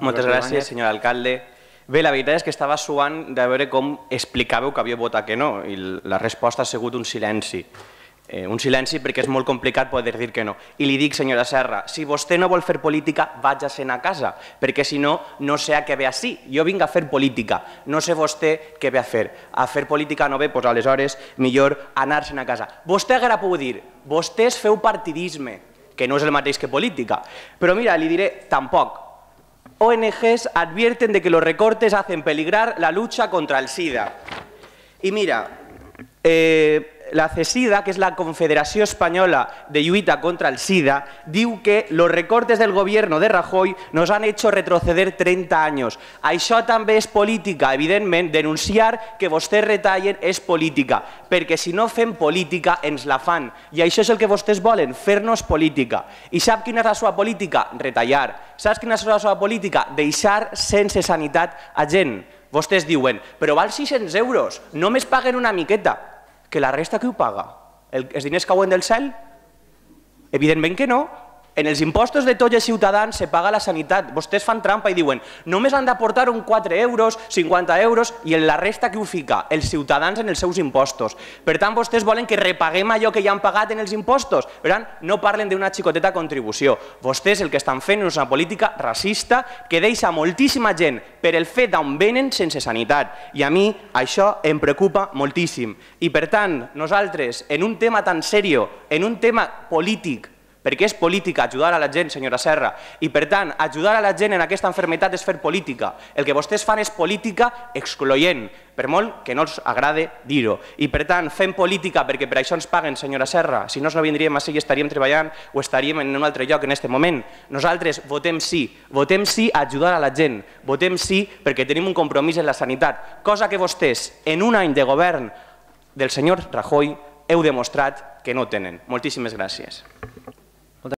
Moltes gràcies, senyor alcalde. Bé, la veritat és que estava suant de veure com explicàveu que havia votat que no i la resposta ha sigut un silenci. Un silenci perquè és molt complicat poder dir que no. I li dic, senyora Serra, si vostè no vol fer política, vaig-se'n a casa, perquè si no, no sé a què ve ací. Jo vinc a fer política, no sé vostè què ve a fer. A fer política no ve, doncs aleshores millor anar-se'n a casa. Vostè haguera pogut dir, vostès feu partidisme, que no és el mateix que política. Però mira, li diré, tampoc. ONGs advierten de que los recortes hacen peligrar la lucha contra el SIDA. Y mira, la CESIDA, que és la Confederació Espanyola de Lluita contra el SIDA, diu que los recortes del gobierno de Rajoy nos han hecho retroceder 30 años. Això també és política, evidentment, denunciar que vostès retallen és política, perquè si no fem política ens la fan, i això és el que vostès volen, fer-nos política. I sap quina és la seva política? Retallar. Saps quina és la seva política? Deixar sense sanitat a gent. Vostès diuen, però val 600 euros, només paguen una miqueta. Que la resta qui ho paga? Els diners cauen del cel? Evidentment que no. En els impostos de tots els ciutadans se paga la sanitat. Vostès fan trampa i diuen només han d'aportar un 4 euros, 50 euros i la resta qui ho fica? Els ciutadans en els seus impostos. Per tant, vostès volen que repaguem allò que ja han pagat en els impostos. Per tant, no parlen d'una xicoteta contribució. Vostès el que estan fent és una política racista que deixa moltíssima gent per el fet d'on venen sense sanitat. I a mi això em preocupa moltíssim. I per tant, nosaltres, en un tema tan seriós, en un tema polític, perquè és política ajudar a la gent, senyora Serra, i per tant, ajudar a la gent en aquesta malaltia és fer política. El que vostès fan és política excloent, per molt que no els agrade dir-ho. I per tant, fem política perquè per això ens paguen, senyora Serra, si no ens no vindríem així i estaríem treballant o estaríem en un altre lloc en aquest moment. Nosaltres votem sí a ajudar a la gent, votem sí perquè tenim un compromís en la sanitat, cosa que vostès, en un any de govern del senyor Rajoy, heu demostrat que no tenen. Moltíssimes gràcies.